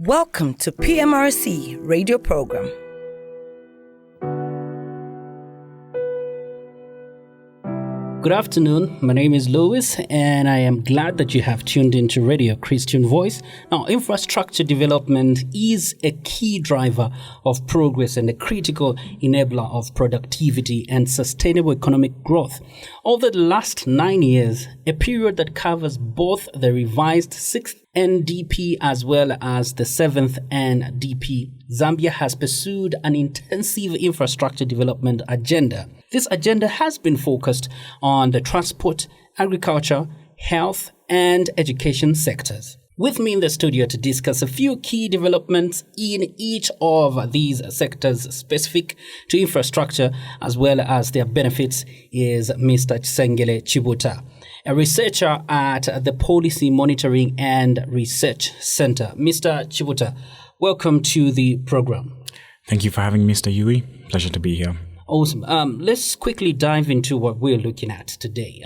Welcome to PMRC radio program. Good afternoon. My name is Louis, and I am glad that you have tuned into Radio Christian Voice. Now, infrastructure development is a key driver of progress and a critical enabler of productivity and sustainable economic growth. Over the last 9 years, a period that covers both the revised 6th NDP as well as the 7th NDP, Zambia has pursued an intensive infrastructure development agenda. This agenda has been focused on the transport, agriculture, health, and education sectors. With me in the studio to discuss a few key developments in each of these sectors specific to infrastructure as well as their benefits is Mr. Chisengele Chibuta, a researcher at the Policy Monitoring and Research Center. Mr. Chibuta, welcome to the program. Thank you for having me, Mr. Yui. Pleasure to be here. Awesome. Let's quickly dive into what we're looking at today.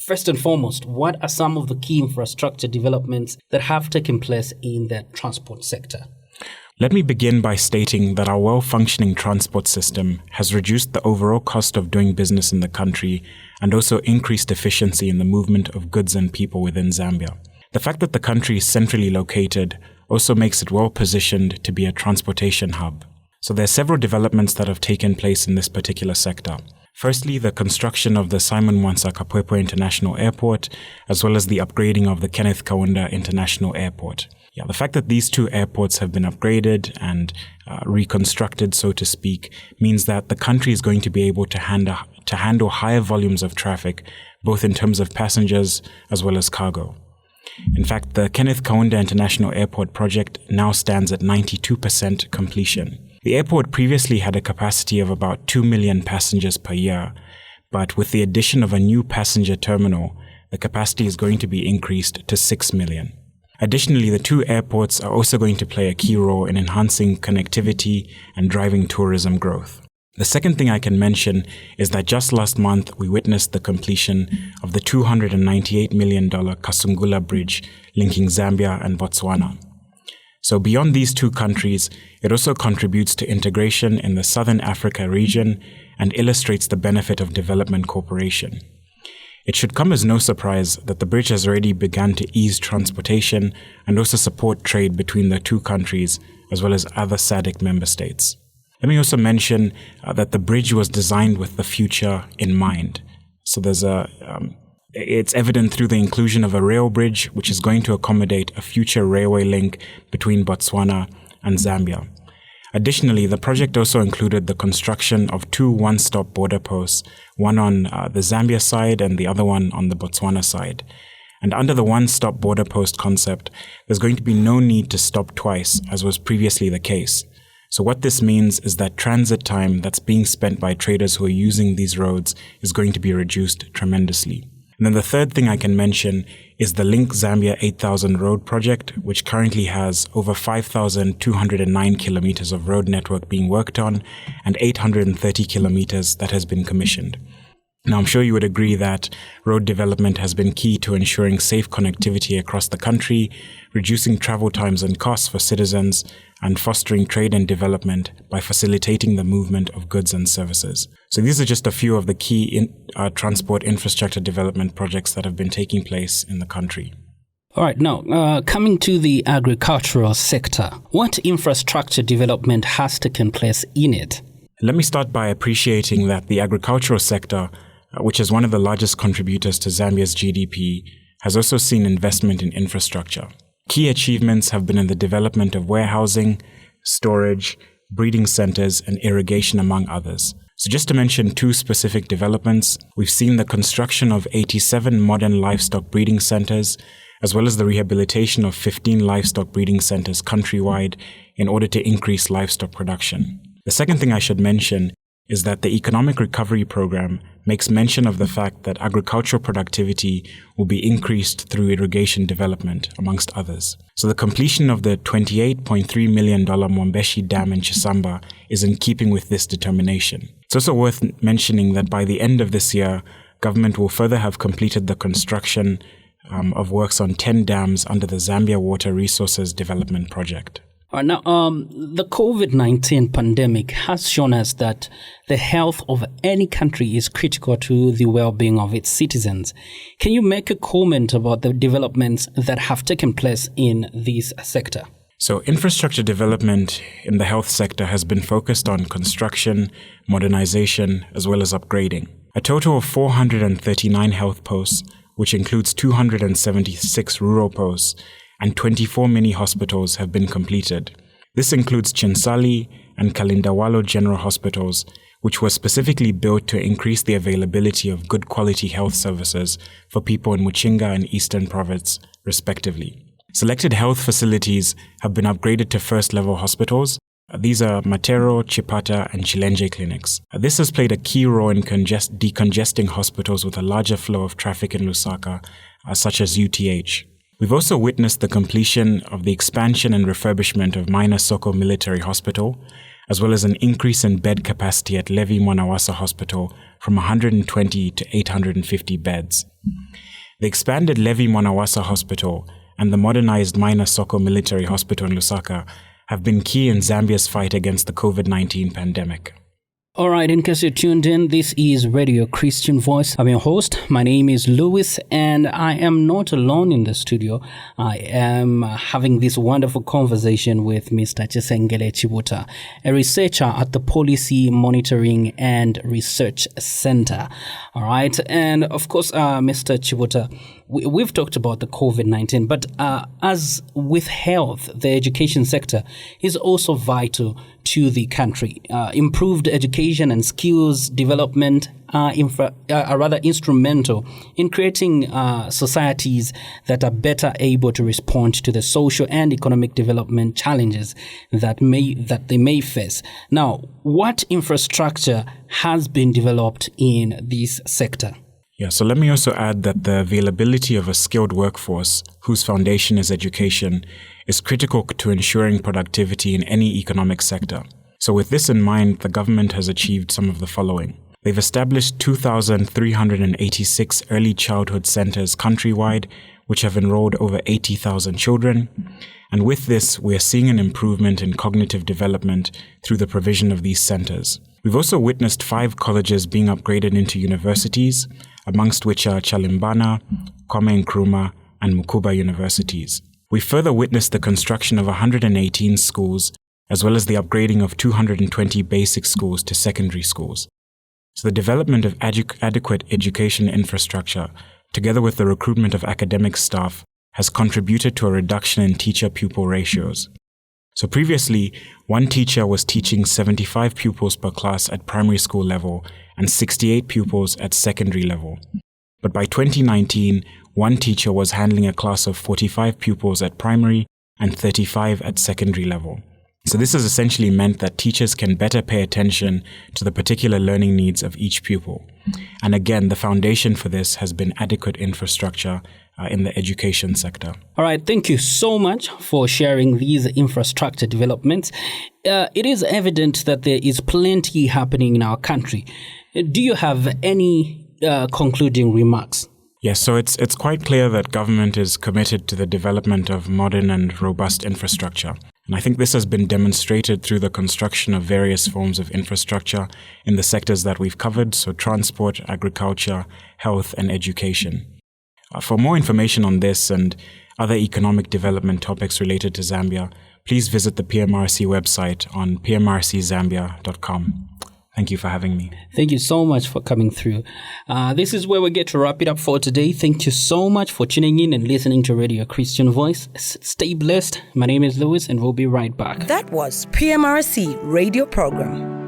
First and foremost, what are some of the key infrastructure developments that have taken place in the transport sector? Let me begin by stating that our well-functioning transport system has reduced the overall cost of doing business in the country and also increased efficiency in the movement of goods and people within Zambia. The fact that the country is centrally located also makes it well-positioned to be a transportation hub. So there are several developments that have taken place in this particular sector. Firstly, the construction of the Simon Mwansa Kapwepwe International Airport, as well as the upgrading of the Kenneth Kaunda International Airport. The fact that these two airports have been upgraded and reconstructed, so to speak, means that the country is going to be able to handle higher volumes of traffic, both in terms of passengers as well as cargo. In fact, the Kenneth Kaunda International Airport project now stands at 92% completion. The airport previously had a capacity of about 2 million passengers per year, but with the addition of a new passenger terminal, the capacity is going to be increased to 6 million. Additionally, the two airports are also going to play a key role in enhancing connectivity and driving tourism growth. The second thing I can mention is that just last month, we witnessed the completion of the $298 million Kasungula Bridge linking Zambia and Botswana. So beyond these two countries, it also contributes to integration in the Southern Africa region and illustrates the benefit of development cooperation. It should come as no surprise that the bridge has already begun to ease transportation and also support trade between the two countries, as well as other SADC member states. Let me also mention that the bridge was designed with the future in mind. So it's evident through the inclusion of a rail bridge, which is going to accommodate a future railway link between Botswana and Zambia. Additionally, the project also included the construction of two one-stop border posts, one on the Zambia side and the other one on the Botswana side. And under the one-stop border post concept, there's going to be no need to stop twice, as was previously the case. So what this means is that transit time that's being spent by traders who are using these roads is going to be reduced tremendously. And then the third thing I can mention is the Link Zambia 8000 road project, which currently has over 5,209 kilometers of road network being worked on and 830 kilometers that has been commissioned. Now, I'm sure you would agree that road development has been key to ensuring safe connectivity across the country, reducing travel times and costs for citizens, and fostering trade and development by facilitating the movement of goods and services. So these are just a few of the key transport infrastructure development projects that have been taking place in the country. All right, now, coming to the agricultural sector, what infrastructure development has taken place in it? Let me start by appreciating that the agricultural sector, which is one of the largest contributors to Zambia's GDP, has also seen investment in infrastructure. Key achievements have been in the development of warehousing, storage, breeding centers, and irrigation, among others. So just to mention two specific developments, we've seen the construction of 87 modern livestock breeding centers, as well as the rehabilitation of 15 livestock breeding centers countrywide in order to increase livestock production. The second thing I should mention is that the Economic Recovery Program makes mention of the fact that agricultural productivity will be increased through irrigation development, amongst others. So the completion of the $28.3 million Mwambeshi Dam in Chisamba is in keeping with this determination. It's also worth mentioning that by the end of this year, government will further have completed the construction of works on 10 dams under the Zambia Water Resources Development Project. Now, the COVID-19 pandemic has shown us that the health of any country is critical to the well-being of its citizens. Can you make a comment about the developments that have taken place in this sector? So, infrastructure development in the health sector has been focused on construction, modernization, as well as upgrading. A total of 439 health posts, which includes 276 rural posts, and 24 mini hospitals have been completed. This includes Chinsali and Kalindawalo General Hospitals, which were specifically built to increase the availability of good quality health services for people in Muchinga and Eastern Province, respectively. Selected health facilities have been upgraded to first-level hospitals. These are Matero, Chipata, and Chilenje clinics. This has played a key role in decongesting hospitals with a larger flow of traffic in Lusaka, such as UTH. We've also witnessed the completion of the expansion and refurbishment of Minor Soko Military Hospital, as well as an increase in bed capacity at Levi Mwanawasa Hospital from 120 to 850 beds. The expanded Levi Mwanawasa Hospital and the modernized Minor Soko Military Hospital in Lusaka have been key in Zambia's fight against the COVID-19 pandemic. All right, in case you're tuned in, this is Radio Christian Voice. I'm your host. My name is Lewis, and I am not alone in the studio. I am having this wonderful conversation with Mr. Chisengele Chibuta, a researcher at the Policy Monitoring and Research Center. All right, and of course, Mr. Chibuta, we've talked about the COVID-19, but as with health, the education sector is also vital to the country. Improved education and skills development are rather instrumental in creating societies that are better able to respond to the social and economic development challenges that they may face. Now, what infrastructure has been developed in this sector? Yeah, so let me also add that the availability of a skilled workforce whose foundation is education is critical to ensuring productivity in any economic sector. So with this in mind, the government has achieved some of the following. They've established 2,386 early childhood centers countrywide, which have enrolled over 80,000 children. And with this, we are seeing an improvement in cognitive development through the provision of these centers. We've also witnessed 5 colleges being upgraded into universities, amongst which are Chalimbana, Kwame Nkrumah, and Mukuba universities. We further witnessed the construction of 118 schools, as well as the upgrading of 220 basic schools to secondary schools. So the development of adequate education infrastructure, together with the recruitment of academic staff, has contributed to a reduction in teacher-pupil ratios. So previously, one teacher was teaching 75 pupils per class at primary school level and 68 pupils at secondary level. But by 2019, one teacher was handling a class of 45 pupils at primary and 35 at secondary level. So this has essentially meant that teachers can better pay attention to the particular learning needs of each pupil. And again, the foundation for this has been adequate infrastructure in the education sector. All right, thank you so much for sharing these infrastructure developments. It is evident that there is plenty happening in our country. Do you have any concluding remarks? Yes, so it's quite clear that government is committed to the development of modern and robust infrastructure. And I think this has been demonstrated through the construction of various forms of infrastructure in the sectors that we've covered, so transport, agriculture, health, and education. For more information on this and other economic development topics related to Zambia, please visit the PMRC website on pmrczambia.com. Thank you for having me. Thank you so much for coming through. This is where we get to wrap it up for today. Thank you so much for tuning in and listening to Radio Christian Voice. Stay blessed. My name is Lewis, and we'll be right back. That was PMRC Radio Program.